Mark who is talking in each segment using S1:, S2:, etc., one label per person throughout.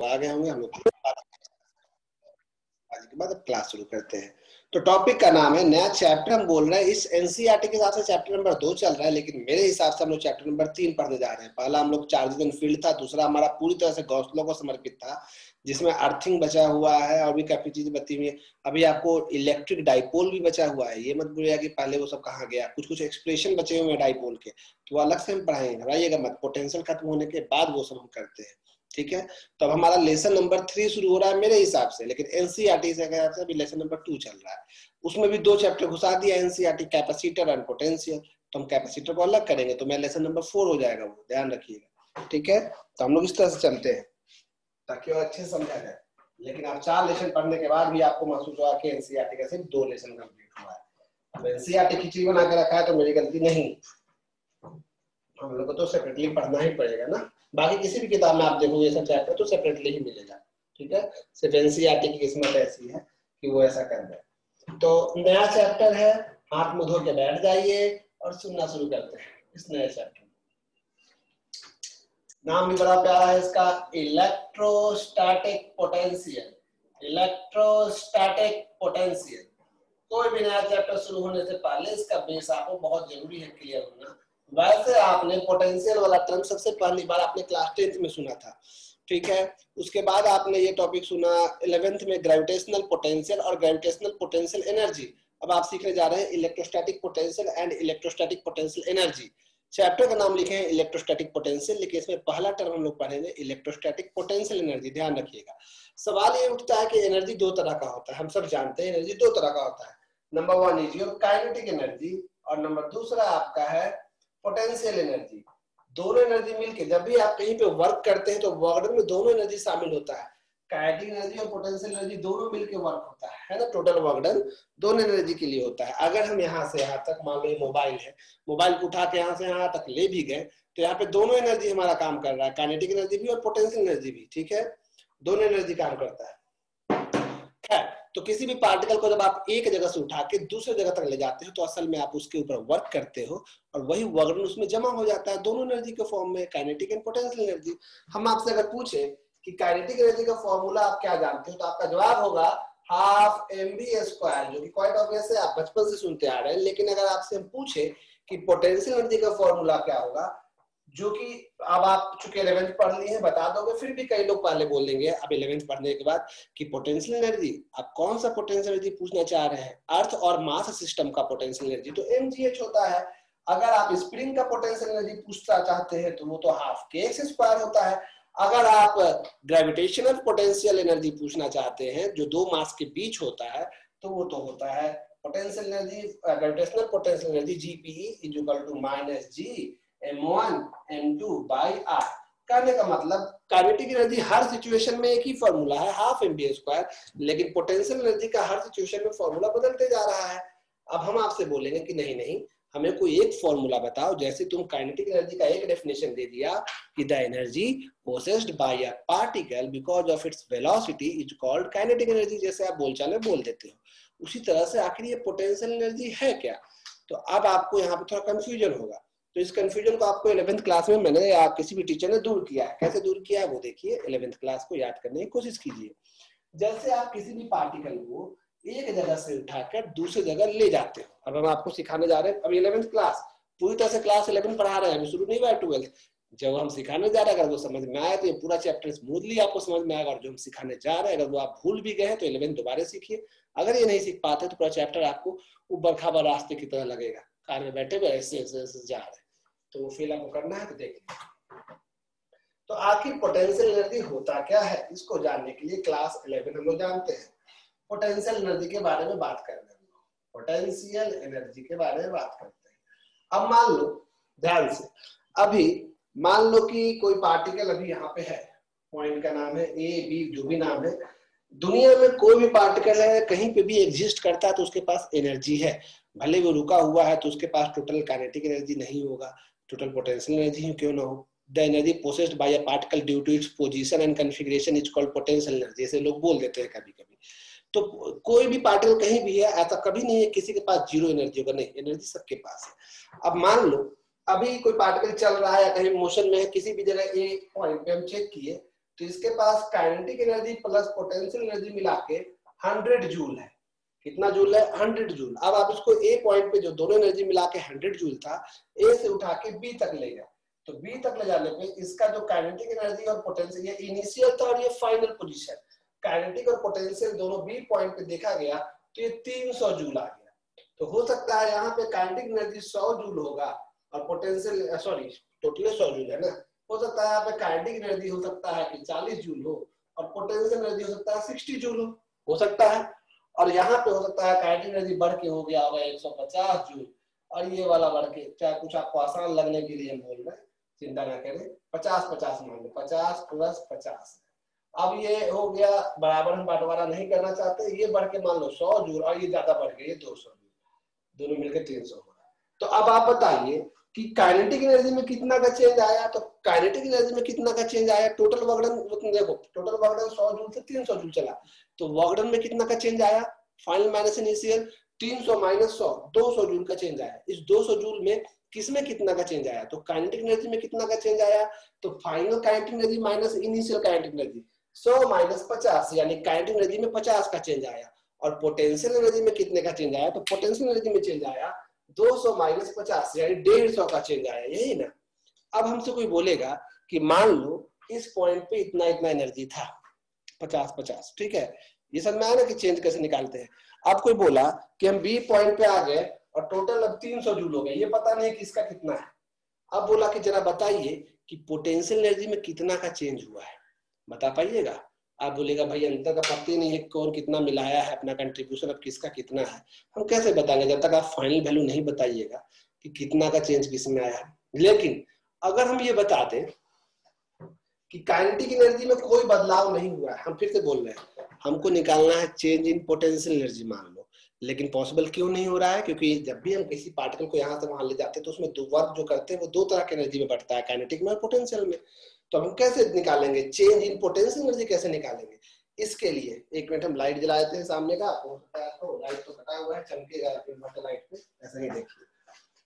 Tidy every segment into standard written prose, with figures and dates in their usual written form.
S1: लोग आ गए होंगे, हम लोग आज के बाद अब क्लास शुरू करते हैं। तो टॉपिक का नाम है नया चैप्टर, हम बोल रहे हैं इस एनसीईआरटी के हिसाब से चैप्टर नंबर 2 चल रहा है, लेकिन मेरे हिसाब से हम लोग चैप्टर नंबर 3 पढ़ने जा रहे हैं। पहला हम लोग चार्जेस एंड फील्ड था, दूसरा हमारा पूरी तरह से गॉस लॉ को समर्पित था, जिसमें अर्थिंग बचा हुआ है और भी काफी चीजें बची हुई है। अभी आपको इलेक्ट्रिक डाइपोल भी बचा हुआ है, ये मत भूलिएगा कि पहले वो सब कहाँ गया। कुछ कुछ एक्सप्रेशन बचे हुए हैं डाइपोल के, तो अलग से हम पढ़ाएंगे, घबराइएगा मत। पोटेंशियल खत्म होने के बाद वो सब हम करते हैं, ठीक है। तो अब हमारा लेसन नंबर 3 शुरू हो रहा है मेरे हिसाब से, लेकिन एनसीईआरटी से अभी लेसन नंबर 2 चल रहा है। उसमें भी 2 चैप्टर घुसा दिया एनसीईआरटी, कैपेसिटर एंड पोटेंशियल। तो हम कैपेसिटर को अलग करेंगे, तो मेरा लेसन नंबर 4 हो जाएगा, वो ध्यान रखिएगा, ठीक है। तो हम लोग इस तरह से चलते हैं ताकि वो अच्छे से समझा जाए। लेकिन आप 4 लेसन पढ़ने के बाद भी आपको महसूस हुआ कि एनसीईआरटी का सिर्फ 2 लेसन कंप्लीट हुआ है। अब एनसीईआरटी खिचड़ी बना के रखा है तो मेरी गलती नहीं, हम लोग को तो सेपरेटली पढ़ना ही पड़ेगा ना। बाकी किसी भी किताब में आप देखोगे सब चैप्टर तो सेपरेटली ही मिलेगा, ठीक है। सिर्फ एनसीईआरटी की किस्मत ऐसी है कि वो ऐसा कर रहा है। तो नया चैप्टर है, हाथ मुंह धो के बैठ जाइए और सुनना शुरू करते हैं इस नए चैप्टर। नाम भी बड़ा प्यारा है इसका, इलेक्ट्रोस्टैटिक पोटेंशियल। Electrostatic potential. कोई भी नया चैप्टर शुरू होने से पहले इसका बेस आपको बहुत जरूरी है क्लियर होना। वैसे आपने पोटेंशियल वाला टर्म सबसे पहली बार आपने क्लास 10th में सुना था, ठीक है। उसके बाद आपने ये टॉपिक सुना 11th में, ग्रेविटेशनल पोटेंशियल और ग्रेविटेशनल पोटेंशियल एनर्जी। अब आप सीखने जा रहे हैं electrostatic potential and electrostatic potential energy. Chapter का नाम लिखे हैं इलेक्ट्रोस्टैटिक पोटेंशियल, लेकिन इसमें पहला टर्म हम लोग पढ़ेंगे इलेक्ट्रोस्टैटिक पोटेंशियल एनर्जी। ध्यान रखिएगा, सवाल ये उठता है कि एनर्जी 2 तरह का होता है, हम सब जानते हैं एनर्जी 2 तरह का होता है। Number 1 is your kinetic energy और नंबर दूसरा आपका है पोटेंशियल एनर्जी। दोनों एनर्जी मिलके जब भी आप कहीं पे वर्क करते हैं तो वर्क में दोनों एनर्जी शामिल होता है, काइनेटिक एनर्जी और पोटेंशियल एनर्जी दोनों मिलके वर्क होता है ना। टोटल वर्क डन दोनों एनर्जी के लिए होता है। अगर हम यहाँ से यहाँ तक, मान लो मोबाइल है, मोबाइल को उठा के यहाँ से यहाँ तक ले भी गए तो यहाँ पे दोनों एनर्जी हमारा काम कर रहा है, काइनेटिक एनर्जी भी और पोटेंशियल एनर्जी भी, ठीक है। दोनों एनर्जी काम करता है। खैर, तो किसी भी पार्टिकल को जब आप एक जगह से उठा के दूसरे जगह तक ले जाते हो तो असल में आप उसके ऊपर वर्क करते हो और वही वर्क उसमें जमा हो जाता है दोनों एनर्जी के फॉर्म में, काइनेटिक एंड पोटेंशियल एनर्जी। हम आपसे अगर पूछे कि काइनेटिक एनर्जी का फॉर्मूला आप क्या जानते हो तो आपका जवाब होगा हाफ mv², जो कि क्वाइट ऑब्वियस है, आप बचपन से सुनते आ रहे हैं। लेकिन अगर आपसे हम पूछे कि पोटेंशियल एनर्जी का फॉर्मूला क्या होगा, जो कि अब आप चूंकि 11th पढ़ लिए हैं बता दोगे, फिर भी कई लोग पहले बोल देंगे अब 11th पढ़ने के बाद कि पोटेंशियल एनर्जी, आप कौन सा पोटेंशियल एनर्जी पूछना चाह रहे हैं, अर्थ और मास सिस्टम का पोटेंशियल एनर्जी तो mgh होता है। अगर आप स्प्रिंग का पोटेंशियल एनर्जी पूछना चाहते हैं तो वो तो हाफ kx² होता है। अगर आप ग्रेविटेशनल पोटेंशियल एनर्जी पूछना चाहते हैं जो 2 मास के बीच होता है तो वो तो होता है potential energy, gravitational potential energy GPE - G m1 m2 by r। कहने का मतलब काइनेटिक एनर्जी हर सिचुएशन में एक ही फॉर्मूला है, हाफ mv², लेकिन पोटेंशियल एनर्जी का हर सिचुएशन में फॉर्मूला बदलते जा रहा है। अब हम आपसे बोलेंगे कि नहीं नहीं, हमें कोई एक फॉर्मूला बताओ। जैसे तुम काइनेटिक एनर्जी का एक डेफिनेशन दे दिया कि the energy possessed by a particle because of its velocity is called kinetic energy, जैसे आप बोलचाल में बोल देते हो, उसी तरह से आखिर ये पोटेंशियल एनर्जी है क्या। तो अब आपको यहाँ पे थोड़ा कंफ्यूजन होगा, तो इस कंफ्यूजन को आपको 11th क्लास में मैंने या किसी भी टीचर ने दूर किया है। कैसे दूर किया है वो देखिए, 11th क्लास को याद करने की कोशिश कीजिए। जैसे आप किसी भी पार्टिकल को एक जगह से उठाकर दूसरी जगह ले जाते हो, अब हम आपको सिखाने जा रहे हैं। अब 11th क्लास पूरी तरह से क्लास 11 पढ़ा रहे हैं, अभी शुरू नहीं हुआ है 12th। जब हम सिखाने जा रहे हैं अगर वो समझ में आए तो ये पूरा चैप्टर स्मूथली आपको समझ में आएगा, और जो हम सिखाने जा रहे हैं अगर वो आप भूल भी गए हैं तो 11th दोबारा सीखिए। अगर ये नहीं सीख पाते तो पूरा चैप्टर आपको ऊपर खाबर रास्ते की तरह लगेगा, कार में बैठे हुए ऐसे ऐसे जा रहे हैं, तो वो फील आपको करना है तो देखिए। तो आखिर पोटेंशियल एनर्जी होता क्या है, इसको जानने के लिए क्लास 11 हम लोग जानते हैं। पोटेंशियल एनर्जी के बारे में बात कर रहे हैं, पोटेंशियल एनर्जी के बारे में बात करते हैं। अब मान लो ध्यान से, अभी मान लो कि कोई पार्टिकल अभी यहाँ पे है, पॉइंट का नाम है ए बी, जो भी नाम है, दुनिया में कोई भी पार्टिकल है कहीं पे भी एग्जिस्ट करता है तो उसके पास एनर्जी है, भले वो रुका हुआ है तो उसके पास टोटल काइनेटिक एनर्जी नहीं होगा, टोटल पोटेंशियल एनर्जी क्यों ना हो। The energy possessed by a particle due to its position and configuration is called potential energy, ऐसे लोग बोल देते हैं कभी कभी। तो कोई भी पार्टिकल कहीं भी है, ऐसा कभी नहीं है किसी के पास जीरो एनर्जी होगा, नहीं, एनर्जी सबके पास है। अब मान लो अभी कोई पार्टिकल चल रहा है या कहीं मोशन में है, किसी भी जगह एक पॉइंट पे हम चेक किए तो इसके पास kinetic energy plus potential energy मिला के 100 जूल है। कितना जूल है? 100 जूल। अब आप इसको ए पॉइंट पे जो दोनों एनर्जी मिला के 100 जूल था, ए से उठा के बी तक ले गया। तो बी तक ले जाने पे इसका जो काइनेटिक एनर्जी और पोटेंशियल, ये इनिशियल था और ये फाइनल पोजीशन, काइनेटिक और पोटेंशियल दोनों बी पॉइंट पे देखा गया तो ये 300 जूल आ गया। तो हो सकता है यहाँ पे काइनेटिक एनर्जी 100 जूल होगा और पोटेंशियल, सॉरी टोटल 100 जूल है ना, हो सकता है यहाँ पे काइनेटिक एनर्जी हो सकता है कि 40 जूल हो और पोटेंशियल एनर्जी हो सकता है 60 जूल हो सकता है। और यहाँ पे हो सकता है काइनेटिक एनर्जी बढ़ के हो गया होगा 150 जूल और ये वाला बढ़ के, चाहे कुछ आपको आसान लगने के लिए हम बोल रहे हैं, चिंता ना करें, 50-50 मान लो, 50 + 50। अब ये हो गया बराबर, हम बंटवारा नहीं करना चाहते, ये बढ़ के मान लो 100 जूल और ये ज्यादा बढ़ गया, ये 200 जूल, दोनों मिलकर 300 हो रहा है। तो अब आप बताइए कि काइनेटिक एनर्जी में कितना का चेंज आया? तो काइनेटिक एनर्जी में कितना का चेंज आया? टोटल वर्क डन देखो, टोटल वर्क डन 100 जूल से 300 जूल चला, तो वर्क डन में कितना का चेंज आया? फाइनल माइनस इनिशियल 300 - 100 200 जूल का चेंज आया। इस 200 जूल में किसमें कितना का चेंज आया? तो काइनेटिक एनर्जी में कितना का चेंज आया? तो final kinetic energy minus initial kinetic energy 100 - 50, यानी काइनेटिक एनर्जी में 50 का चेंज आया। और पोटेंशियल एनर्जी में कितने का चेंज आया? तो पोटेंशियल एनर्जी में चेंज आया 200 - 50, यानी 150 का चेंज आया, यही ना। अब हमसे कोई बोलेगा कि मान लो इस पॉइंट पे इतना इतना एनर्जी था, 50-50, ठीक है, ये सब में आया ना कि चेंज कैसे निकालते हैं। अब कोई बोला कि हम बी पॉइंट पे आ गए और टोटल अब 300 जूल हो गए, ये पता नहीं किसका कितना है। अब बोला कि जरा बताइए कि पोटेंशियल एनर्जी में कितना का चेंज हुआ है, बता पाइएगा? आप बोलेगा भाई अंतर का पता ही नहीं है, कौन कितना मिलाया है, अपना कंट्रीब्यूशन अब किसका कितना है, हम कैसे बताएंगे जब तक आप फाइनल वैल्यू नहीं बताइएगा कि कितना का चेंज किसमें आया है। लेकिन अगर हम ये बता दें कि काइनेटिक एनर्जी में कोई बदलाव नहीं हुआ है, हम फिर से बोल रहे हैं, हमको निकालना है चेंज इन पोटेंशियल एनर्जी मान लो, लेकिन पॉसिबल क्यों नहीं हो रहा है? क्योंकि जब भी हम किसी पार्टिकल को यहाँ से वहां ले जाते हैं तो उसमें दो वर्क जो करते हैं वो दो तरह की एनर्जी में बढ़ता है, काइनेटिक में और पोटेंशियल में। तो हम कैसे निकालेंगे चेंज इन पोटेंशियल एनर्जी, कैसे निकालेंगे? इसके लिए एक मिनट हम लाइट जला देते हैं सामने का, तो लाइट तो कटा हुआ है, चमकेगा लाइट पे, ऐसा ही देखिए।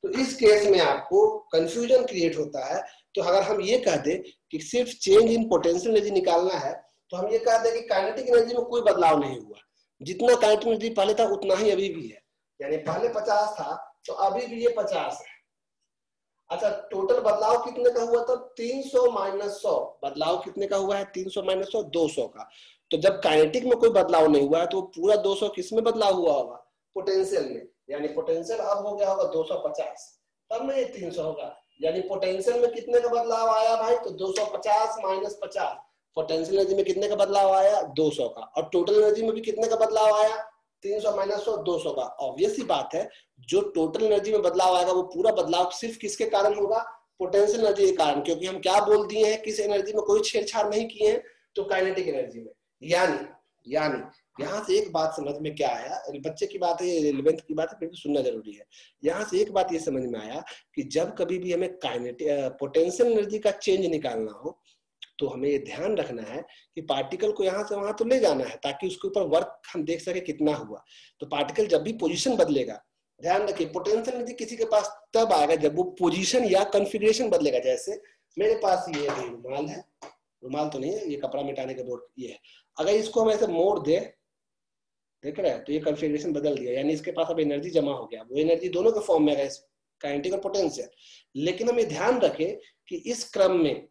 S1: तो इस केस में आपको कंफ्यूजन क्रिएट होता है। तो अगर हम ये कह दें कि सिर्फ चेंज इन पोटेंशियल एनर्जी निकालना है, तो हम ये कह दें कि काइनेटिक एनर्जी में कोई बदलाव नहीं हुआ, जितना काइनेटिक एनर्जी पहले था उतना ही अभी भी है, यानी पहले 50 था तो अभी भी ये 50 है। अच्छा, टोटल बदलाव कितने का हुआ था? 300 - 100, बदलाव कितने का हुआ है? 300 - 100 200 का। तो जब काइनेटिक में कोई बदलाव नहीं हुआ है तो पूरा 200 किस में बदलाव हुआ होगा? पोटेंशियल में, यानी पोटेंशियल अब हो गया होगा 250, तब में ये 300 होगा। यानी पोटेंशियल में कितने का बदलाव आया भाई? तो 250 - 50। पोटेंशियल एनर्जी में कितने का बदलाव आया? 200 का। और टोटल एनर्जी में भी कितने का बदलाव आया? 300 - 100 200 का। ऑब्वियस सी बात है, जो टोटल एनर्जी में बदलाव आएगा वो पूरा बदलाव सिर्फ किसके कारण होगा? पोटेंशियल एनर्जी के कारण, क्योंकि हम क्या बोल दिए हैं, किस एनर्जी में कोई छेड़छाड़ नहीं किए हैं, तो काइनेटिक एनर्जी में। यानी यहाँ से एक बात समझ में क्या आया, बच्चे की बात है, 11th की बात है, फिर भी सुनना जरूरी है। यहाँ से एक बात ये समझ में आया कि जब कभी भी हमें काइनेटिक पोटेंशियल एनर्जी का चेंज निकालना हो तो हमें ये ध्यान रखना है कि पार्टिकल को यहाँ से वहां तो ले जाना है ताकि उसके ऊपर वर्क हम देख सके कितना हुआ। तो पार्टिकल जब भी पोजीशन बदलेगा, ध्यान रखिए, पोटेंशियल एनर्जी किसी के पास तब आएगा जब वो पोजीशन या कॉन्फ़िगरेशन बदलेगा। जैसे मेरे पास ये रुमाल है, रुमाल तो नहीं है, ये कपड़ा मिटाने का बोर्ड ये है, अगर इसको हम ऐसे मोड़ दे, देख रहे हैं, तो ये कॉन्फ़िगरेशन बदल दिया, यानी इसके पास अब एनर्जी जमा हो गया। वो एनर्जी दोनों के फॉर्म में है, काइनेटिक और पोटेंशियल। लेकिन हम ये ध्यान रखें कि इस क्रम में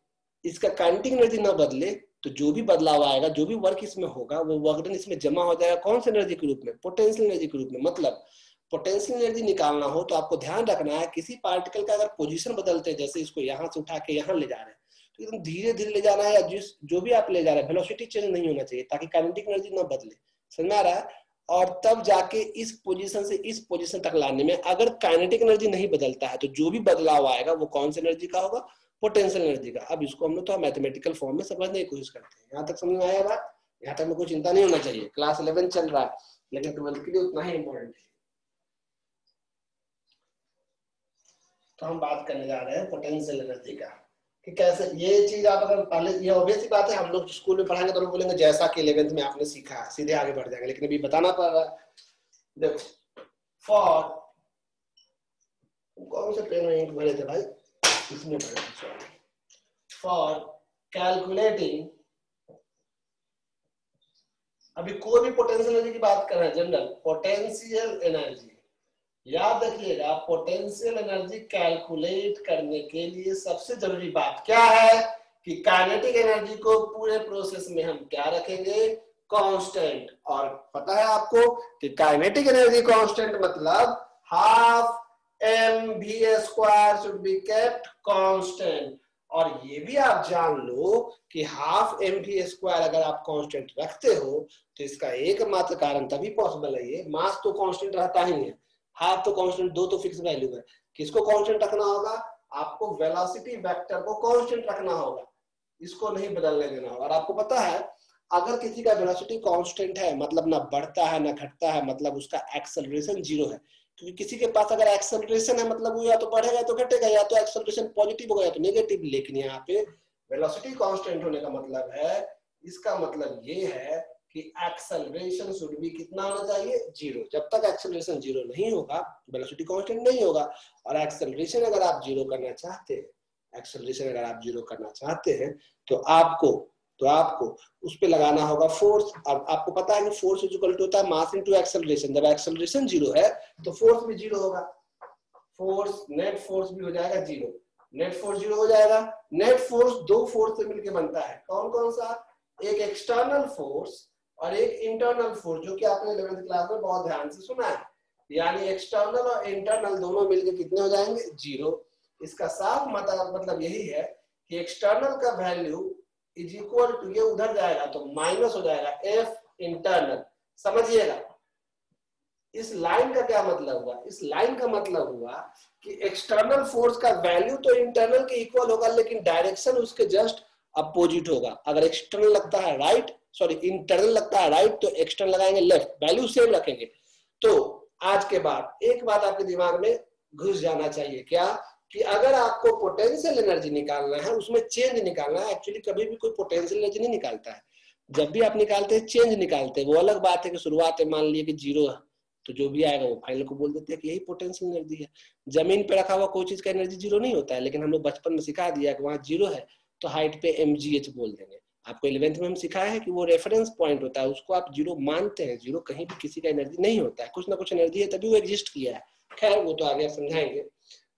S1: इसका काइनेटिक एनर्जी ना बदले, तो जो भी बदलाव आएगा, जो भी वर्क इसमें होगा, वो वर्क डन इसमें जमा हो जाएगा कौन सी एनर्जी के रूप में? पोटेंशियल एनर्जी के रूप में। मतलब पोटेंशियल एनर्जी निकालना हो तो आपको ध्यान रखना है किसी पार्टिकल का अगर पोजीशन बदलते हैं, जैसे इसको यहाँ से उठा के यहाँ ले जा रहे हैं, तो एकदम धीरे धीरे ले जाना है, जिस जो भी आप ले जा रहे हैं वेलोसिटी चेंज नहीं होना चाहिए ताकि काइनेटिक एनर्जी ना बदले, समझ में आ रहा है? और तब जाके इस पोजीशन से इस पोजीशन तक लाने में अगर काइनेटिक एनर्जी नहीं बदलता है तो जो भी बदलाव आएगा वो कौन सी एनर्जी का होगा? पोटेंशियल एनर्जी का। अब इसको हम लोग तो मैथमेटिकल फॉर्म में समझने की कोशिश करते हैं। यहाँ तक समझ में आया बात? यहाँ तक में कोई चिंता नहीं होना चाहिए। क्लास 11 चल रहा है लेकिन 12th के लिए उतना ही इम्पोर्टेंट है। तो हम बात करने जा रहे हैं पोटेंशियल एनर्जी का कि कैसे ये चीज आप अगर पहले, ये ऑब्वियस सी बात है, हम लोग स्कूल में पढ़ाएंगे तो लोग बोलेंगे जैसा कि 11th में आपने सीखा सीधे आगे बढ़ जाएंगे, लेकिन अभी बताना पड़ रहा है। देखो, फॉर कौन से पेन में इंक भरे थे भाई, इसमें भरे थे। फॉर कैलकुलेटिंग अभी कोई भी पोटेंशियल एनर्जी की बात कर रहे हैं, जनरल पोटेंशियल एनर्जी, याद रखिएगा पोटेंशियल एनर्जी कैलकुलेट करने के लिए सबसे जरूरी बात क्या है कि काइनेटिक एनर्जी को पूरे प्रोसेस में हम क्या रखेंगे, कांस्टेंट। और पता है आपको कि काइनेटिक एनर्जी कांस्टेंट मतलब half mv² should be kept constant. और ये भी आप जान लो कि हाफ mv² अगर आप कांस्टेंट रखते हो तो इसका एकमात्र कारण तभी पॉसिबल है, ये मास तो कांस्टेंट रहता ही है, हाफ तो कांस्टेंट, दो तो फिक्स वैल्यू है। किसको कांस्टेंट रखना होगा, आपको वेलोसिटी वेक्टर को कांस्टेंट रखना होगा, इसको नहीं बदलने देना होगा। और आपको पता है अगर किसी का वेलोसिटी कांस्टेंट है मतलब ना बढ़ता है ना घटता है, मतलब उसका एक्सेलरेशन जीरो है। क्योंकि किसी के पास अगर एक्सेलरेशन है मतलब वो या तो बढ़ेगा तो घटेगा, या तो एक्सेलरेशन पॉजिटिव होगा या तो नेगेटिव। लेकिन यहाँ पे वेलोसिटी कांस्टेंट होने का मतलब है, इसका मतलब ये है कि एक्सेलरेशन शुड बी कितना होना चाहिए, जीरो। जब तक एक्सेलरेशन जीरो नहीं होगा वेलोसिटी कांस्टेंट नहीं होगा। और एक्सेलरेशन अगर आप जीरो करना चाहते हैं, एक्सेलरेशन अगर आप जीरो करना चाहते हैं तो आपको उस पे लगाना होगा फोर्स। अब आपको पता है कि फोर्स इज इक्वल टू होता है मास इनटू एक्सेलरेशन। जब एक्सेलरेशन जीरो है तो फोर्स भी जीरो होगा, फोर्स नेट फोर्स भी हो जाएगा जीरो, नेट फोर्स जीरो हो जाएगा। नेट फोर्स दो फोर्स से मिलकर बनता है, कौन कौन सा, एक एक्सटर्नल फोर्स और एक इंटरनल फोर्स, जो कि आपने 11th क्लास में बहुत ध्यान से सुना है। यानी एक्सटर्नल और इंटरनल दोनों मिलकर कितने हो जाएंगे, जीरो। इसका साफ मतलब यही है कि एक्सटर्नल का वैल्यू इज इक्वल टू, ये उधर जाएगा तो माइनस हो जाएगा एफ इंटरनल। समझिएगा इस लाइन का क्या मतलब हुआ, इस लाइन का मतलब हुआ कि एक्सटर्नल फोर्स का वैल्यू तो इंटरनल के इक्वल होगा लेकिन डायरेक्शन उसके जस्ट अपोजिट होगा। अगर एक्सटर्नल लगता है राइट, सॉरी इंटरनल लगता है राइट तो एक्सटर्नल लगाएंगे लेफ्ट, वैल्यू सेम रखेंगे। तो आज के बाद एक बात आपके दिमाग में घुस जाना चाहिए, क्या कि अगर आपको पोटेंशियल एनर्जी निकालना है, उसमें चेंज निकालना है। एक्चुअली कभी भी कोई पोटेंशियल एनर्जी नहीं निकालता है, जब भी आप निकालते हैं चेंज निकालते हैं। वो अलग बात है कि शुरुआत में मान लिए कि जीरो है तो जो भी आएगा वो फाइनल को बोल देते हैं कि यही पोटेंशियल एनर्जी है। जमीन पे रखा हुआ कोई चीज का एनर्जी जीरो नहीं होता है, लेकिन हम लोग बचपन में सिखा दिया कि वहां जीरो है तो हाइट पे mgh बोल देंगे। आपको 11th में हम सिखाया है कि वो रेफरेंस पॉइंट होता है, उसको आप जीरो मानते हैं। जीरो कहीं भी किसी का एनर्जी नहीं होता है, कुछ ना कुछ एनर्जी है तभी वो एग्जिस्ट किया है। खैर वो तो आगे समझाएंगे।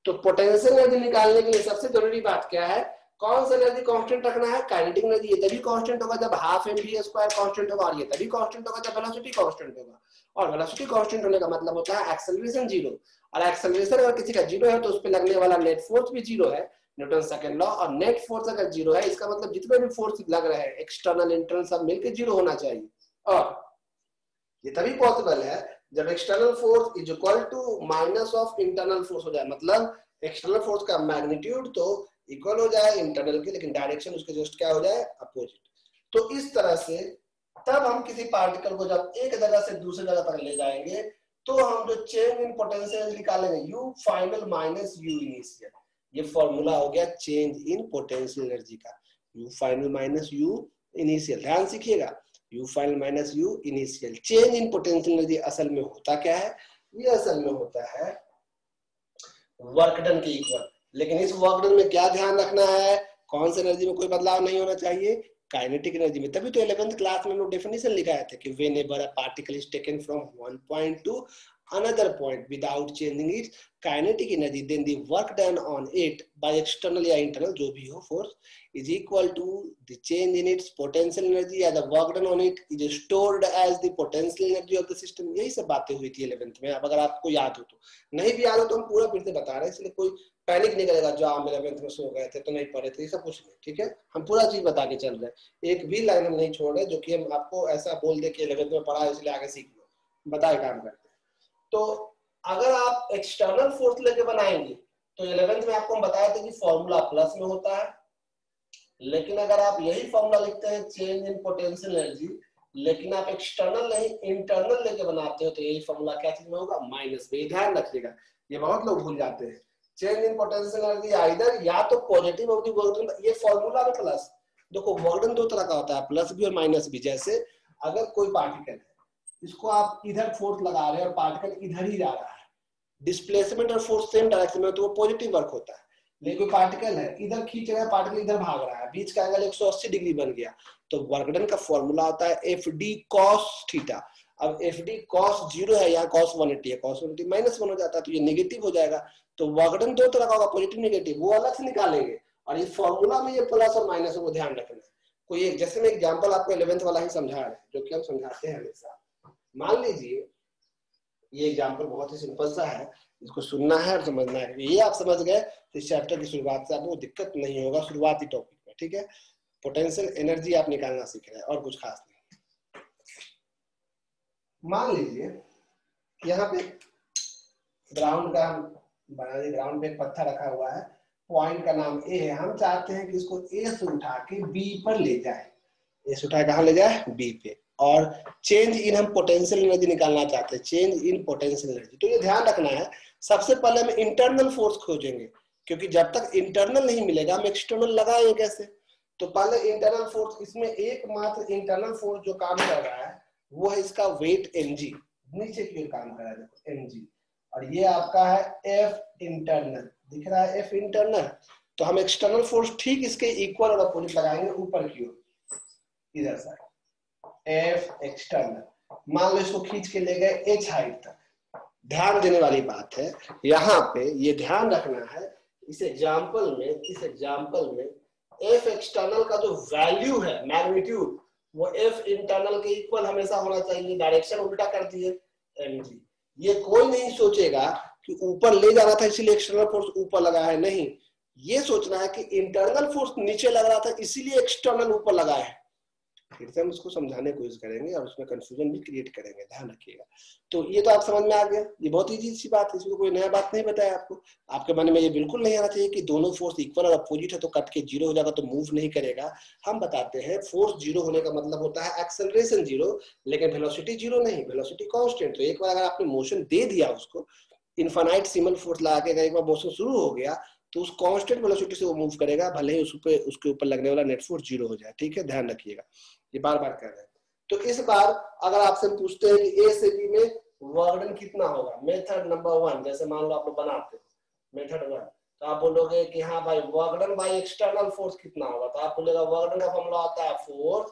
S1: तो पोटेंशियल एनर्जी निकालने के लिए सबसे जरूरी बात क्या है, कौन सा एनर्जी कांस्टेंट रखना है, काइनेटिक एनर्जी। ये तभी कांस्टेंट होगा जब हाफ mv² कांस्टेंट होगा, और ये तभी कांस्टेंट होगा जब वेलोसिटी कांस्टेंट होगा। और वेलोसिटी कांस्टेंट होने का मतलब होता है एक्सेलरेशन जीरो। और एक्सेलरेशन अगर किसी का जीरो है तो उस पर लगने वाला नेट फोर्स भी जीरो है, न्यूटन सेकंड लॉ। और नेट फोर्स अगर जीरो है इसका मतलब जितने भी फोर्स लग रहे हैं एक्सटर्नल इंटरनल सब मिलकर जीरो होना चाहिए। और ये तभी पॉसिबल है जब external force is equal to minus of internal force हो जाए। मतलब एक्सटर्नल फोर्स का मैग्नीट्यूड तो इक्वल हो जाए इंटरनल के, लेकिन डायरेक्शन उसके जस्ट क्या हो जाए, अपोजिट। तो इस तरह से तब हम किसी पार्टिकल को जब एक जगह से दूसरी जगह तक ले जाएंगे तो हम जो चेंज इन पोटेंशियल निकालेंगे, U final minus U initial, ये फॉर्मूला हो गया चेंज इन पोटेंशियल एनर्जी का, U final minus U initial. ध्यान सीखिएगा, U final minus U initial. Change in potential energy असल में होता क्या है, ये असल में होता है वर्क डन के इक्वल। लेकिन इस वर्क डन में क्या ध्यान रखना है, कौन सी एनर्जी में कोई बदलाव नहीं होना चाहिए, काइनेटिक एनर्जी में। तभी तो 11th क्लास में हम लोग डेफिनेशन लिखाए थे कि whenever a particle is taken from one point two another point without changing its kinetic energy, then the work done on it by external या internal जो भी हो force is equal to the change in its potential energy, या the work done on it is stored as the potential energy of the system। यही सब बातें हुई थी 11th में। अब अगर आपको याद हो तो, नहीं भी याद हो तो हम पूरा फिर से बता रहे हैं, इसलिए कोई पैनिक नहीं करेगा जो आप 11th में सो गए थे तो नहीं पढ़े थे, ये सब कुछ नहीं। ठीक है, हम पूरा चीज बता के चल रहे हैं, एक भी लाइन हम नहीं छोड़ रहे जो कि हम आपको ऐसा बोल दे कि 11th में पढ़ा इसलिए आगे सीख लो, बताए काम करते। तो अगर आप एक्सटर्नल फोर्स लेके बनाएंगे तो 11th में आपको हम बताया था कि फॉर्मूला प्लस में होता है, लेकिन अगर आप यही फॉर्मूला लिखते हैं चेंज इन पोटेंशियल एनर्जी, लेकिन आप एक्सटर्नल नहीं इंटरनल लेके बनाते हो तो यही फॉर्मूला क्या चीज में होगा, माइनस में। ध्यान रखिएगा, ये बहुत लोग भूल जाते हैं। Change in potential energy either या तो positive of the work done, ये फॉर्मूला में प्लस। देखो वर्क डन दो तरह का होता है, प्लस भी और माइनस भी। जैसे अगर कोई पार्टिकल है, इसको आप इधर फोर्स लगा रहे हैं और पार्टिकल इधर ही जा रहा है, डिस्प्लेसमेंट और फोर्स सेम डायरेक्शन में तो वो पॉजिटिव वर्क होता है। लेकिन कोई पार्टिकल है, इधर खींच रहा है पार्टिकल, इधर भाग रहा है, बीच का एंगल 180 डिग्री बन गया, तो वर्क डन का फॉर्मूला आता है एफ डी कॉस थीटा। अब एफ डी कॉस 0 है, यहाँ कॉस 180 है, कॉस 180 -1 हो जाता है, तो ये नेगेटिव हो जाएगा। तो वर्क डन दो तरह का होगा, पॉजिटिव नेगेटिव, वो अलग से निकालेंगे, और इस फॉर्मूला में ये प्लस और माइनस को ध्यान रखना है। कोई एक, जैसे मैं एग्जांपल आपको 11th वाला ही समझा रहे हैं, जो कि हम समझाते हैं हमेशा। मान लीजिए ये एग्जांपल बहुत ही सिंपल सा है, इसको सुनना है और समझना है। ये आप समझ गए तो इस चैप्टर की शुरुआत से आपको दिक्कत नहीं होगा शुरुआती टॉपिक में, ठीक है। पोटेंशियल एनर्जी आप निकालना सीख रहे हैं और कुछ खास नहीं। मान लीजिए यहाँ पे ग्राउंड का बना दिए, ग्राउंड पे एक पत्थर रखा हुआ है, पॉइंट का नाम ए है, हम चाहते हैं कि इसको ए से उठा के बी पर ले जाए, ए से उठा कहाँ ले जाए, बी पे, और चेंज इन हम पोटेंशियल एनर्जी निकालना चाहते हैं, चेंज इन पोटेंशियल एनर्जी। तो ये ध्यान रखना है, सबसे पहले हम इंटरनल फोर्स खोजेंगे, क्योंकि जब तक इंटरनल नहीं मिलेगा हम एक्सटर्नल लगाएंगे कैसे। तो पहले इंटरनल फोर्स, इसमें एकमात्र इंटरनल फोर्स जो काम कर रहा है वो है इसका वेट mg, नीचे की ओर काम कर रहा है देखो mg, और ये आपका है F इंटरनल, दिख रहा है F इंटरनल। तो हम एक्सटर्नल फोर्स ठीक इसके इक्वल और अपोजिट लगाएंगे ऊपर की ओर, इधर से F एक्सटर्नल, मान लो इसको खींच के ले गए H हाइट तक। ध्यान देने वाली बात है यहाँ पे, ये ध्यान रखना है, इस एग्जाम्पल में F एक्सटर्नल का जो वैल्यू है, मैग्नीट्यूड, वो F इंटरनल के इक्वल हमेशा होना चाहिए, डायरेक्शन उल्टा कर दिए mg। ये कोई नहीं सोचेगा कि ऊपर ले जाना था इसलिए एक्सटर्नल फोर्स ऊपर लगा है, नहीं, ये सोचना है कि इंटरनल फोर्स नीचे लग रहा था इसीलिए एक्सटर्नल ऊपर लगा है। फिर से हम इसको समझाने की कोशिश करेंगे और उसमें कंफ्यूजन भी क्रिएट करेंगे, ध्यान रखिएगा। तो ये तो आप समझ में आ गया, ये बहुत इजी सी बात है, इसमें कोई नया बात नहीं बताया आपको। आपके मन में ये बिल्कुल नहीं आना चाहिए कि दोनों फोर्स इक्वल और अपोजिट है तो कट के जीरो हो जाएगा तो मूव नहीं करेगा। हम बताते हैं फोर्स जीरो होने का मतलब होता है एक्सेलरेशन जीरो, लेकिन वेलोसिटी जीरो नहीं, वेलोसिटी कांस्टेंट। तो एक बार अगर आपने मोशन दे दिया उसको, इनफाइनाइट सिमल फोर्स लगा के एक बार मोशन शुरू हो गया तो उस कांस्टेंट वेलोसिटी से वो मूव करेगा, भले ही उसके ऊपर लगने वाला नेट फोर्स जीरो हो जाए, ठीक है, ध्यान रखिएगा, ये बार बार कर रहे हैं। तो इस बार अगर आपसे पूछते हैं कि ए से बी में वर्क डन कितना होगा, मेथड नंबर 1, जैसे मान लो आप लोग बनाते हो मेथड 1, तो आप बोलोगे कि हाँ भाई work done by external force कितना होगा, तो आप बोलेगा वर्क डन का फॉर्मूला आता है फोर्स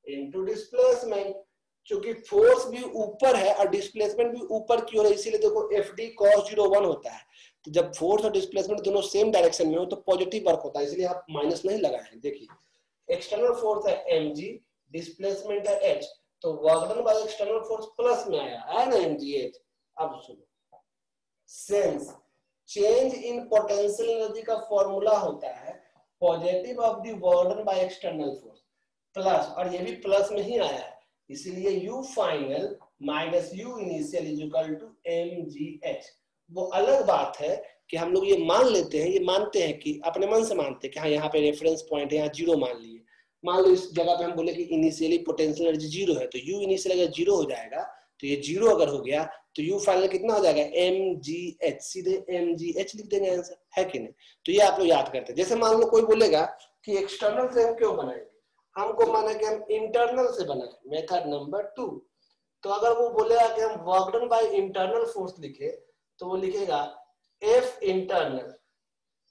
S1: इनटू डिस्प्लेसमेंट। क्योंकि फोर्स भी ऊपर है और डिस्प्लेसमेंट भी ऊपर की ओर है, इसीलिए देखो एफ डी कॉस 0 1 होता है। तो जब फोर्स और डिस्प्लेसमेंट दोनों सेम डायरेक्शन में हो तो पॉजिटिव वर्क होता है, इसलिए आप माइनस नहीं लगाए। देखिए एक्सटर्नल फोर्स है mg, डिस्प्लेसमेंट है h, तो work done by external force plus में आया है ना mgh। अब सुनो, since change in potential energy का फॉर्मूला होता है positive of the work done by external force plus, और ये भी प्लस में ही आया है, इसीलिए u final minus u initial is equal to mgh। वो अलग बात है कि हम लोग ये मान लेते हैं, ये मानते हैं कि अपने मन से मानते हैं कि हाँ यहाँ पे रेफरेंस पॉइंट है, यहाँ जीरो मान लिए। मान लो इस जगह पे हम बोले कि इनिशियली पोटेंशियल एनर्जी जीरो है, तो u इनिशियल अगर जीरो हो जाएगा तो ये जीरो अगर हो गया तो u फाइनल कितना हो जाएगा mgh, सीधे mgh लिख देंगे आंसर, है कि नहीं। तो ये आप लोग याद करते हैं। जैसे मान लो कोई बोलेगा कि एक्सटर्नल से हम क्यों बनाएंगे, हमको माना कि हम इंटरनल से बनाए, मेथड नंबर 2। तो अगर वो बोलेगा कि हम work done by internal force लिखे, तो वो लिखेगा F internal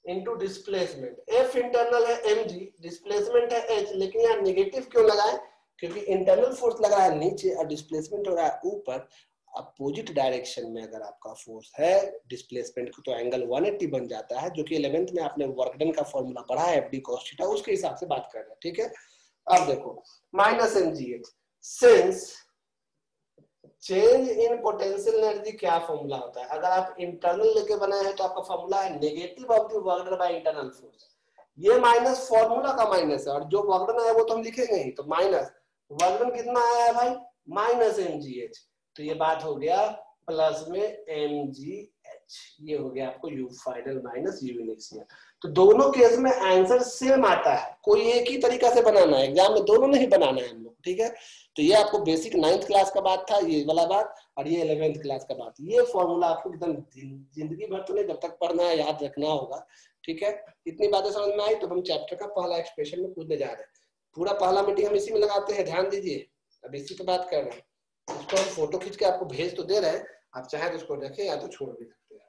S1: into displacement. F internal है mg, डिस्प्लेसमेंट है h, लेकिन यहाँ नेगेटिव क्यों लगाए, क्योंकि इंटरनल फोर्स लगा है नीचे और डिस्प्लेसमेंट हो रहा है ऊपर। अपोजिट डायरेक्शन में अगर आपका फोर्स है डिस्प्लेसमेंट को, तो एंगल 180 बन जाता है, जो कि 11th में आपने वर्क डन का फॉर्मूला पढ़ा है एफ डी कॉस थीटा, उसके हिसाब से बात कर रहे हैं, ठीक है। अब देखो minus mgh, since change in potential energy क्या फॉर्मूला होता है, अगर आप इंटरनल लेके बनाए हैं तो आपका फॉर्मूला है negative of the work done by internal force. ये माइनस फॉर्मूला का माइनस है, और जो वर्क डन है वो तो हम लिखेंगे ही, तो माइनस वर्क डन कितना आया है भाई, माइनस mgh, तो ये बात हो गया प्लस में mgh, ये हो गया आपको u final minus u initial. तो दोनों केस में आंसर सेम आता है, कोई एक ही तरीका से बनाना है, एग्जाम में दोनों नहीं बनाना है हम लोग, ठीक है। तो ये आपको बेसिक 9th क्लास का बात था ये वाला बात, और ये 11th क्लास का बात। ये फॉर्मूला आपको एकदम जिंदगी भर तो नहीं, जब तक पढ़ना है याद रखना होगा, ठीक है। इतनी बातें समझ में आई तो हम चैप्टर का पहला एक्सप्रेशन में कूदने जा रहे हैं। पूरा पहला मीटिंग हम इसी में लगाते हैं, ध्यान दीजिए, अब इसी पे बात कर रहे हैं। इसको हम फोटो खींच के आपको भेज तो दे रहे हैं, आप चाहे तो उसको रखें या तो छोड़ भी सकते हैं।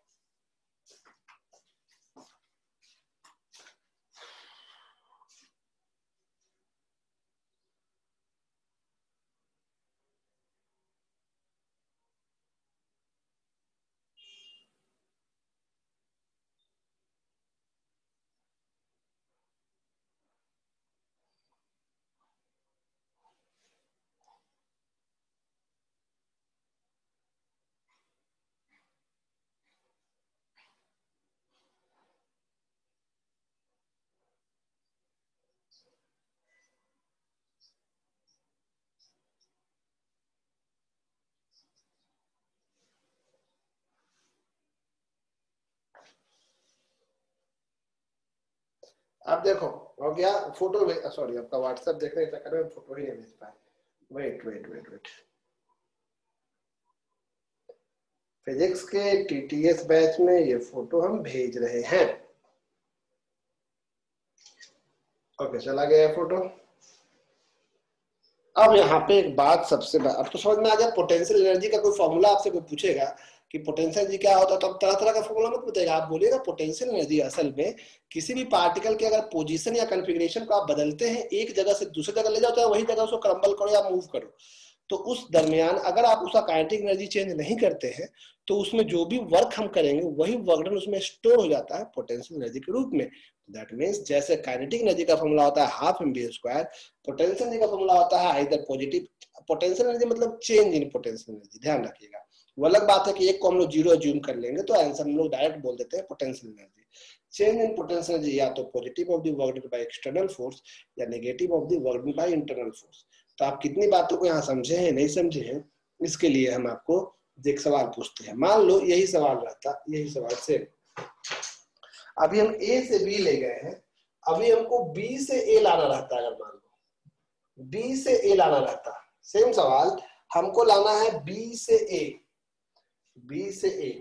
S1: आप देखो हो गया फोटो, सॉरी आपका व्हाट्सएप देखने के चक्कर में फोटो ही नहीं भेज पाए। Wait wait wait wait, physics के टीटीएस बैच में ये फोटो हम भेज रहे हैं। ओके चला गया फोटो। अब यहाँ पे एक बात सबसे अब तो समझ में आ गया, पोटेंशियल एनर्जी का कोई फॉर्मूला आपसे कोई पूछेगा कि पोटेंशियल एनर्जी क्या होता है तो आप तरह तरह का फॉर्मूला मत बताएगा, आप बोलिएगा पोटेंशियल एनर्जी असल में किसी भी पार्टिकल के अगर पोजीशन या कॉन्फ़िगरेशन को आप बदलते हैं, एक जगह से दूसरी जगह ले जाओ, चाहे वही जगह उसको क्रम्बल करो या मूव करो, तो उस दरमियान अगर आप उसका काइनेटिक एनर्जी चेंज नहीं करते हैं तो उसमें जो भी वर्क हम करेंगे वही वर्क डन उसमें स्टोर हो जाता है पोटेंशियल एनर्जी के रूप में। दैट मीन्स जैसे काइनेटिक एनर्जी का फॉर्मूला होता है half M B square, potential energy का फॉर्मूला होता है आइदर पॉजिटिव, पोटेंशियल एनर्जी मतलब चेंज इन पोटेंशियल एनर्जी, ध्यान रखिएगा। वो अलग बात है कि एक को हम लोग जीरो अज्यूम कर लेंगे तो आंसर हम लोग डायरेक्ट बोल देते हैं potential energy. Change in potential energy या तो positive of the work done by external force या negative of the work done by internal force. तो आप कितनी बातों को यहाँ समझे हैं नहीं समझे हैं, इसके लिए हम आपको एक सवाल पूछते हैं। मान लो यही सवाल रहता, यही सवाल से अभी हम ए से बी ले गए हैं, अभी हमको बी से ए लाना रहता है, अगर मान लो बी से ए लाना रहता, सेम सवाल हमको लाना है बी से ए, बी से ए,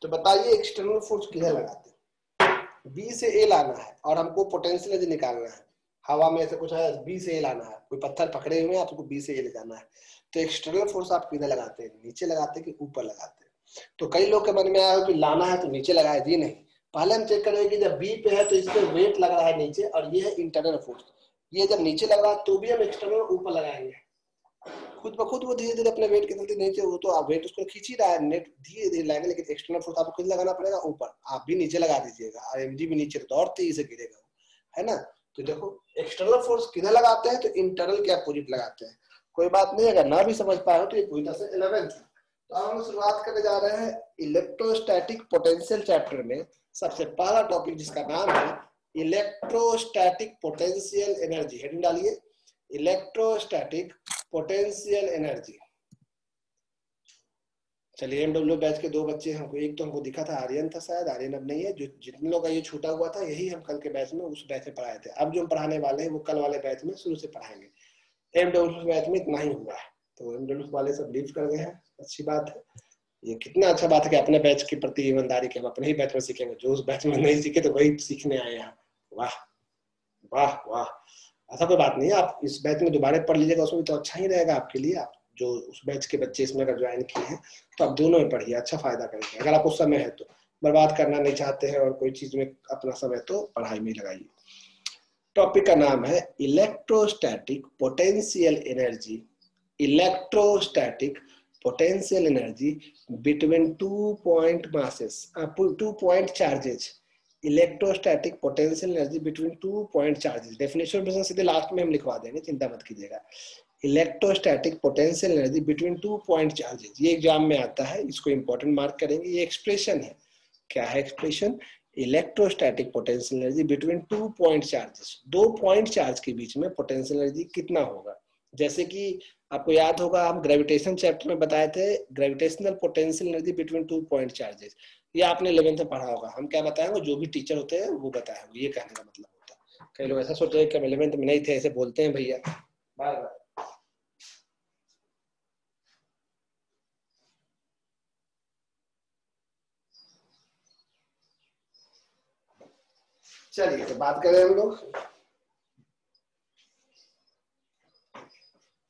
S1: तो बताइए एक्सटर्नल फोर्स किधर लगाते हैं? बी से ए लाना है और हमको पोटेंशियल एनर्जी निकालना है, हवा में ऐसे कुछ है, बी से ए लाना है, कोई पत्थर पकड़े हुए हैं आपको बी से ए ले जाना है, तो एक्सटर्नल फोर्स आप किधर लगाते हैं, नीचे लगाते हैं कि ऊपर लगाते हैं? तो कई लोग के मन में आया कि लाना है तो नीचे लगाए, जी नहीं, पहले हम चेक करेंगे कि जब बी पे है तो इस पे वेट लग रहा है नीचे और ये है इंटरनल फोर्स, ये जब नीचे लग रहा है तो भी हम एक्सटर्नल ऊपर लगाएंगे, खुद ब खुद वो धीरे धीरे अपने वेट के चलते नीचे, वो तो आप वेट उसको खींच ही रहा है, नेट धीरे धीरे लगाएंगे, लेकिन एक्सटर्नल फोर्स आपको खुद लगाना पड़ेगा ऊपर, आप भी नीचे लगा दीजिएगा और एमजी भी नीचे तो और तेजी से गिरेगा, है ना। तो देखो एक्सटर्नल फोर्स किधर लगाते हैं तो इंटरनल के अपोजिट लगाते हैं। कोई बात नहीं, अगर ना भी समझ पाए हो तो ये पूरी तरह से 11th है। तो हम शुरुआत करने जा रहे हैं इलेक्ट्रोस्टैटिक पोटेंशियल चैप्टर में। सबसे पहला टॉपिक जिसका नाम है इलेक्ट्रोस्टैटिक पोटेंशियल एनर्जी, हेडिंग डालिए इलेक्ट्रोस्टैटिक पोटेंशियल एनर्जी। चलिए एमडब्ल्यू बैच के दो बच्चे हमको, एक तो हमको दिखा था आर्यन था, शायद आर्यन अब नहीं है, जो जितने लोग का ये छूटा हुआ था यही हम कल के बैच में उस बैच में पढ़ाए थे, अब जो हम पढ़ाने वाले हैं वो कल वाले बैच में शुरू से पढ़ाएंगे। एमडब्ल्यू बैच में इतना ही हुआ है, तो एमडब्ल्यू वाले सब लीव कर गए हैं, अच्छी बात है। ये कितना अच्छा बात है कि अपने बैच के प्रति ईमानदारी के हम अपने ही बैच में सीखेंगे, जो उस बैच में नहीं सीखे तो वही सीखने आए यहाँ। वाह वाह वाह, ऐसा कोई बात नहीं है, आप इस बैच में दोबारा पढ़ लीजिएगा, उसमें तो अच्छा ही रहेगा आपके लिए। आप जो उस बैच के बच्चे इसमें अगर ज्वाइन किए हैं तो आप दोनों में पढ़िए, अच्छा फायदा करेंगे। अगर आपको समय है तो, बर्बाद करना नहीं चाहते हैं और कोई चीज में अपना समय, तो पढ़ाई में लगाइए। टॉपिक का नाम है electrostatic potential energy, electrostatic potential energy between 2 point masses, 2 point charges, electrostatic potential energy between 2 point charges. Definition सीधे लास्ट में हम लिखवा देंगे, चिंता मत कीजिएगा। Electrostatic potential energy between 2 point charges, ये एग्जाम में आता है, इसको इंपॉर्टेंट मार्क करेंगे। ये एक्सप्रेशन है, क्या है expression? Electrostatic potential energy between 2 point charges, 2 point charge के बीच में पोटेंशियल एनर्जी कितना होगा। जैसे कि आपको याद होगा हम ग्रेविटेशन चैप्टर में बताए थे gravitational potential energy between 2 point charges, ये आपने 11th में पढ़ा होगा। हम क्या बताएंगे, जो भी टीचर होते हैं वो बताएंगे, ये कहने का मतलब होता है। कई लोग ऐसा सोचते हैं कि हम 11th में नहीं थे, ऐसे बोलते हैं भैया बार बार। चलिए तो बात करें हम लोग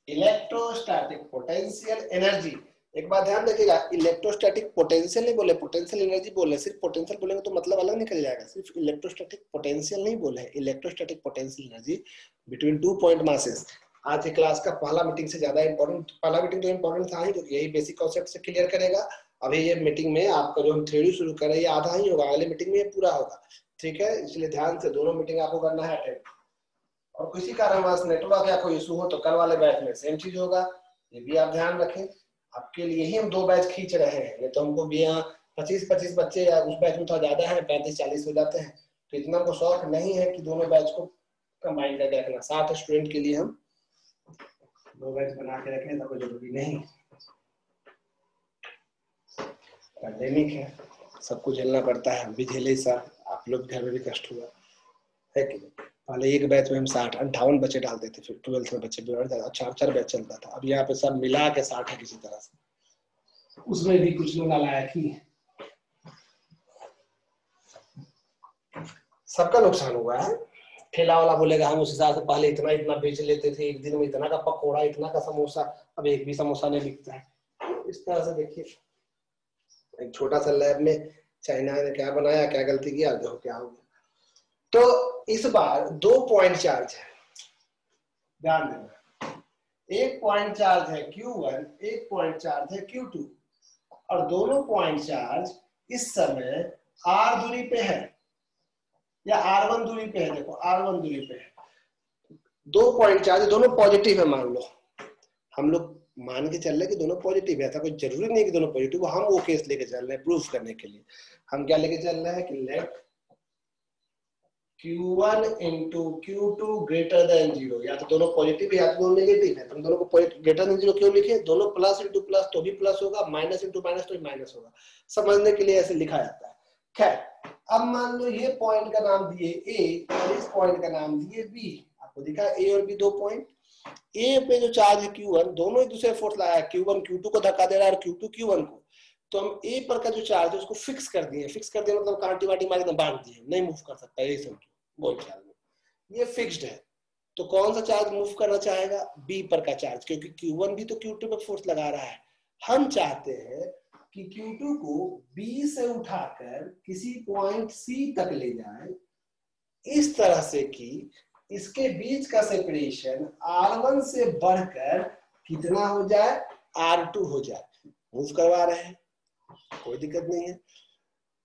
S1: इलेक्ट्रोस्टैटिक पोटेंशियल एनर्जी। एक बात ध्यान रखिएगा, इलेक्ट्रोस्टैटिक पोटेंशियल नहीं बोले, पोटेंशियल एनर्जी बोले। सिर्फ पोटेंशियल बोलेंगे तो मतलब अलग निकल जाएगा, सिर्फ इलेक्ट्रोस्टैटिक पोटेंशियल नहीं बोले, electrostatic potential energy between 2 point masses. आज की क्लास का पहला मीटिंग से ज्यादा इंपॉर्टेंट, पहला मीटिंग तो इंपॉर्टेंट था ही, तो यही बेसिक कॉन्सेप्ट से क्लियर करेगा। अभी ये मीटिंग में आपका जो हम थ्योरी शुरू कर रहे हैं ये आधा ही होगा, अगले मीटिंग में ये पूरा होगा, ठीक है। इसलिए ध्यान से दोनों मीटिंग आपको करना है अटेंड। और किसी कारणवश नेटवर्क या कोई इशू हो तो कल वाले बैच में सेम चीज होगा, ये भी आप ध्यान रखें। आपके लिए ही हम 2 बैच खींच रहे हैं, ये तो हमको भी यहाँ 25-25 बच्चे, या उस बैच में थोड़ा ज्यादा है 35-40 हो जाते हैं, तो इतना को शौक नहीं है कि दोनों बैच को कंबाइन करके रखना। 7 स्टूडेंट के लिए हम 2 बैच बना के रखें तो कोई जरूरी नहीं, पैंडेमिक है, सबको झेलना पड़ता है, हम भी झेले साथ, आप लोग घर में भी कष्ट हुआ है कि नहीं? पहले एक बैच में हम 60-58 बच्चे डालते थे, फिर 12th में बच्चे बढ़ जाता, 4-4 बैच चलता था। अब यहाँ पे सब मिला के 60 है किसी तरह से, उसमें भी कुछ लोग नालायक ही है। सबका नुकसान हुआ है। ठेला वाला बोलेगा हम उस हिसाब से पहले इतना इतना बेच लेते थे, एक दिन में इतना का पकौड़ा, इतना का समोसा, अब एक भी समोसा नहीं बिकता है। इस तरह से देखिए, एक छोटा सा लैब में चाइना ने क्या बनाया, क्या गलती किया, देखो क्या हो गया। तो इस बार 2 पॉइंट चार्ज है, ध्यान देना। 1 पॉइंट चार्ज है Q1, 1 पॉइंट चार्ज है Q2, और दोनों पॉइंट चार्ज इस समय R दूरी पे है या R1 दूरी पे है। देखो R1 दूरी पे है, 2 पॉइंट चार्ज, दोनों पॉजिटिव है मान लो। हम लोग मान के चल रहे हैं कि दोनों पॉजिटिव है, ऐसा कोई जरूरी नहीं कि दोनों पॉजिटिव हो। हम वो केस लेके चल रहे हैं प्रूफ करने के लिए। हम क्या लेके चल रहे हैं कि late Q1 into Q2 greater than 0, या तो दोनों पॉजिटिव है या तो दोनों नेगेटिव है। तुम दोनों को ग्रेटर देन 0 क्यों लिखे? दोनों प्लस इंटू प्लस तो भी प्लस होगा, माइनस इंटू माइनस तो भी माइनस होगा। समझने के लिए ऐसे लिखा जाता है। खैर, अब मान लो ये पॉइंट का नाम दिए A और इस पॉइंट का नाम दिए B। आपको दिखा A और B 2 पॉइंट। A पे जो चार्ज है Q1, दोनों एक दूसरे फोर्स लगा है, Q1 Q2 को धक्का दे रहा है और Q2 Q1 को। तो हम A पर का जो चार्ज है उसको फिक्स कर दिए। फिक्स कर दिए मतलब कांटी वाटी मारी बांध दिए, नहीं मूव कर सकता, यही समझो। बोल चार्ज में ये फिक्स्ड है। तो कौन सा चार्ज मूव करना चाहेगा? B पर का चार्ज, क्योंकि Q1 भी तो Q2 पर फोर्स लगा रहा है। हम चाहते हैं कि Q2 को B से उठाकर किसी पॉइंट C तक ले जाए, इस तरह से कि इसके बीच का सेपरेशन R1 से बढ़कर कितना हो जाए? R2 हो जाए। मूव करवा रहे हैं, कोई दिक्कत नहीं है।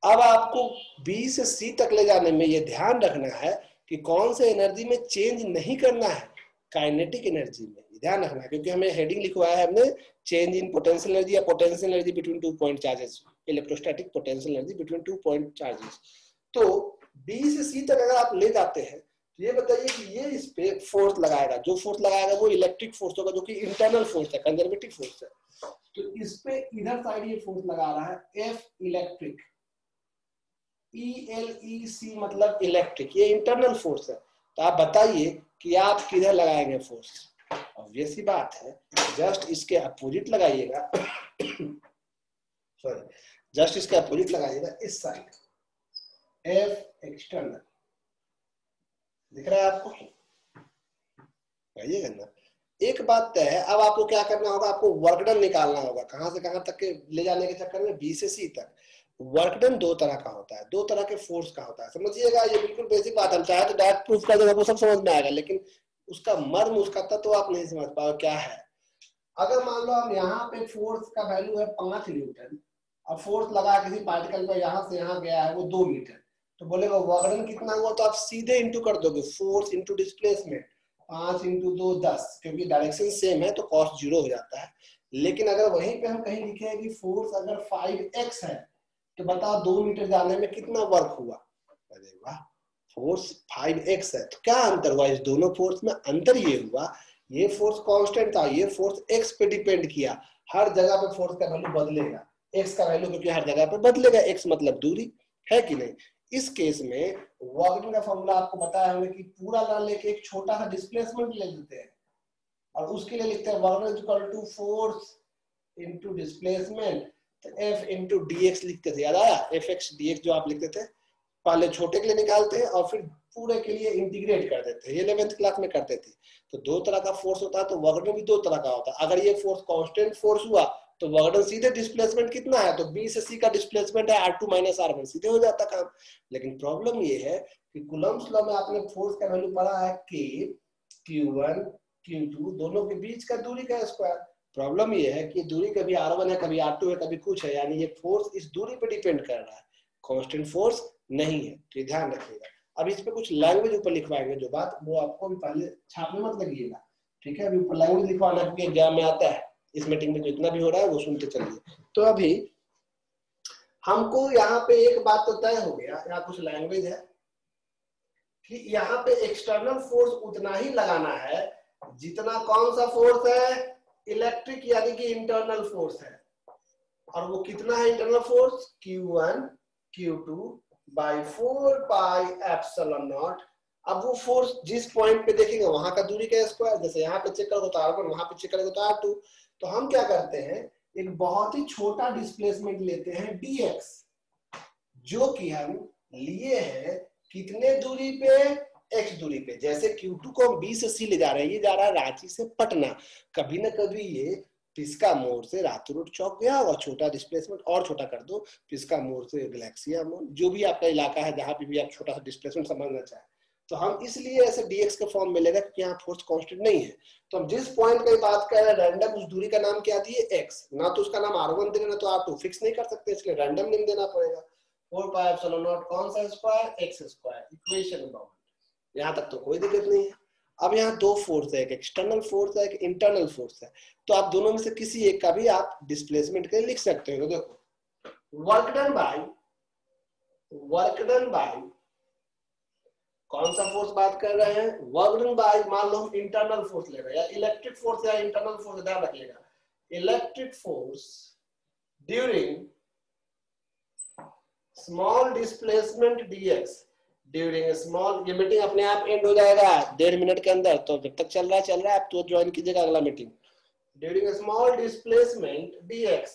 S1: अब आपको B से C तक ले जाने में ये ध्यान रखना है कि कौन से एनर्जी में चेंज नहीं करना है, काइनेटिक एनर्जी में ध्यान रखना है। क्योंकि हमें हेडिंग लिखवाया है हमने, चेंज इन पोटेंशियल एनर्जी या potential energy between 2 point charges, electrostatic potential energy between 2 point charges. तो B से C तक अगर आप ले जाते हैं तो ये बताइए कि ये इस पे फोर्स लगाएगा, जो फोर्स लगाएगा वो इलेक्ट्रिक फोर्स होगा, जो कि इंटरनल फोर्स है, कंजर्वेटिव फोर्स है। तो इस पे इधर साइड ये फोर्स लगा रहा है F इलेक्ट्रिक, ELEC मतलब इलेक्ट्रिक, ये इंटरनल फोर्स है। तो आप बताइए कि आप किधर लगाएंगे फोर्स? ऑब्वियस ही बात है, जस्ट इसके अपोजिट लगाइएगा। सॉरी, जस्ट इसके अपोजिट लगाइएगा, इस साइड, F एक्सटर्नल। दिख रहा है आपको? कहिएगा ना। एक बात तय है, अब आपको क्या करना होगा, आपको वर्क डन निकालना होगा। कहां से कहां तक के ले जाने के चक्कर में B से C तक। वर्क डन 2 तरह का होता है, 2 तरह के फोर्स का होता है, समझिएगा। ये बिल्कुल बेसिक बात, हम चाहे तो डायरेक्ट प्रूफ कर देंगे, वो सब समझ में आएगा, लेकिन उसका मर्म, उसका तत्व आप नहीं समझ पाओगे क्या है। अगर मान लो हम यहाँ पे फोर्स का वैल्यू है 5 न्यूटन, अब फोर्स लगा किसी पार्टिकल पर, यहाँ से यहाँ गया है वो 2 मीटर, तो बोलेगा वर्क डन कितना हुआ? तो आप सीधे इंटू कर दोगे, फोर्स इंटू डिस्प्लेसमेंट, 5 इंटू 2 10, क्योंकि डायरेक्शन सेम है तो कॉस्ट 0 हो जाता है। लेकिन अगर वहीं पे हम कहीं लिखे हैं कि फोर्स अगर 5x है, तो बताओ 2 मीटर जाने में कितना वर्क हुआ? अरे वाह, फोर्स 5x है, तो क्या अंतर हुआ? इस दोनों फोर्स में अंतर ये हुआ, ये फोर्स कांस्टेंट था, ये फोर्स x पे डिपेंड किया। हर जगह पे फोर्स का वैल्यू बदलेगा, x का वैल्यू क्योंकि हर जगह पे बदलेगा, x मतलब दूरी है कि नहीं। इस केस में वर्क डन का फॉर्मूला आपको बताया हमने कि पूरा ना लेके एक छोटा सा डिस्प्लेसमेंट ले लेते हैं, और उसके लिए लिखते हैं work done equal to force into displacement, तो F इंटू dx लिखते थे, याद आया? Fx dx जो आप लिखते थे, पहले छोटे के लिए निकालते हैं और फिर पूरे के लिए इंटीग्रेट कर देते हैं। ये 11th क्लास में करते थे। तो 2 तरह का फोर्स होता है, तो वर्क डन भी 2 तरह का होता है। अगर ये फोर्स कांस्टेंट फोर्स हुआ तो वर्क डन सीधे डिस्प्लेसमेंट कितना है, तो B से C का डिस्प्लेसमेंट है R2 माइनस R1, सीधे हो जाता काम। लेकिन प्रॉब्लम ये है कि कूलम्ब्स लॉ में आपने फोर्स का वैल्यू पढ़ा है K, Q1 Q2 दोनों के बीच का दूरी का स्क्वायर। प्रॉब्लम ये है कि दूरी कभी R1 है, कभी R2 है, कभी कुछ है, यानी ये फोर्स इस दूरी पे डिपेंड कर रहा है, कांस्टेंट फोर्स नहीं है। तो ध्यान रखिएगा। अब इस पे कुछ लैंग्वेज ऊपर लिखवाएंगे, जो बात वो आपको भी पहले छापने मत लगिएगा, ठीक है? अभी ऊपर लैंग्वेज लिखवाना क्योंकि एग्जाम में आता है। इस मीटिंग में जितना भी हो रहा है वो सुनते चलिए। तो अभी हमको यहाँ पे एक बात तो तय हो गया, यहाँ कुछ लैंग्वेज है कि यहाँ पे एक्सटर्नल फोर्स उतना ही लगाना है जितना कौन सा फोर्स है? इलेक्ट्रिक, यानी कि इंटरनल फोर्स है। और वो कितना है internal force? Q1 Q2 by 4 pi epsilon not. अब वो फोर्स जिस पॉइंट पे देखेंगे वहां का दूरी का स्क्वायर, जैसे यहाँ पे चेक करोगे तो r1, वहां पे चेक करोगे तो r2। तो हम क्या करते हैं, एक बहुत ही छोटा डिस्प्लेसमेंट लेते हैं dx, जो कि हम लिए हैं कितने दूरी पे, x दूरी पे। जैसे Q2 को हम B से C ले जा रहे हैं, ये जा रहा है रांची से पटना। कभी ना कभी ये पिस्का मोड़ से रातुरुट चौक गया होगा, छोटा डिस्प्लेसमेंट और छोटा कर दो, पिस्का मोड़ से गैलेक्सिया मोड़, जो भी आपका इलाका है जहां पे भी आप छोटा सा डिस्प्लेसमेंट समझना चाहें। तो हम इसलिए ऐसे dx के फॉर्म में लेगा क्योंकि यहाँ फोर्स कांस्टेंट नहीं है। तो हम जिस पॉइंट की बात कर रहे हैं रैंडम, उस दूरी का नाम क्या दिए, x। ना तो उसका नाम r1 देना, ना तो r2, फिक्स नहीं कर सकते, इसलिए रैंडम नेम देना पड़ेगा। 4 पाई एप्सिलॉन नॉट कौन सा square, x square, equation bound. यहाँ तक तो कोई दिक्कत नहीं है। अब यहाँ दो फोर्स है, एक एक्सटर्नल फोर्स है, एक इंटरनल फोर्स है। तो आप दोनों में से किसी एक का भी आप डिस्प्लेसमेंट के लिए लिख सकते हो। तो देखो वर्क डन बाय कौन सा फोर्स बात कर रहे हैं, वर्क डन बाय, मान लो हम इंटरनल फोर्स ले रहे हैं, या इलेक्ट्रिक फोर्स या इंटरनल फोर्स, ध्यान रखिएगा, electric force during small displacement dx during small. ये मीटिंग अपने आप एंड हो जाएगा 1.5 मिनट के अंदर, तो जब तक चल रहा है आप तो ज्वाइन कीजिएगा अगला meeting. During small displacement dx,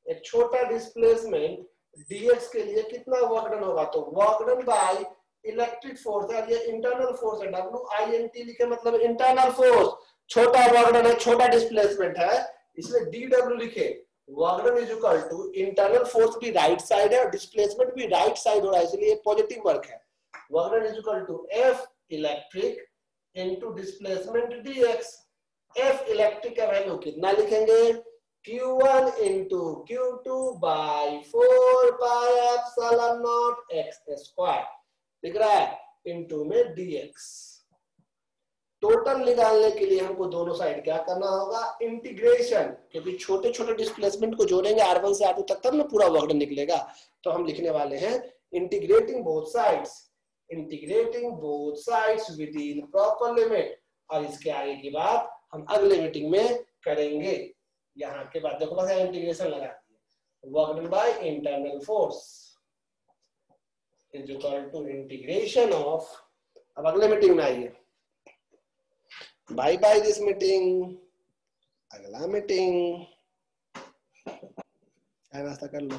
S1: एक छोटा डिस्प्लेसमेंट dx के लिए कितना वर्क डन होगा, तो work done by electric force है, ये इंटरनल फोर्स है, WINT लिखे मतलब इंटरनल फोर्स, छोटा वर्क डन है, छोटा डिस्प्लेसमेंट है, इसलिए DW लिखे। Work done is equal to internal force भी राइट साइड है और डिस्प्लेसमेंट भी राइट साइड हो रहा है, इसलिए पॉजिटिव वर्क है। Work done is equal to F electric into displacement dx। F electric का वैल्यू कितना लिखेंगे, Q1 into Q2 by 4 pi epsilon naught x square, दिख रहा है, इंटू में dx। टोटल निकालने के लिए हमको दोनों साइड क्या करना होगा, इंटीग्रेशन, क्योंकि छोटे छोटे डिस्प्लेसमेंट को जोड़ेंगे r1 से r2 तक, तब ना पूरा वर्क डन निकलेगा। तो हम लिखने वाले हैं integrating both sides with in proper limit. और इसके आगे की बात हम अगले मीटिंग में करेंगे। यहाँ के बाद देखो बस इंटीग्रेशन लगा दिए, work done by internal force is equal to integration of. अब अगले मीटिंग में आइए, बाय बाय दिस मीटिंग, अगला मीटिंग, नाश्ता कर लो।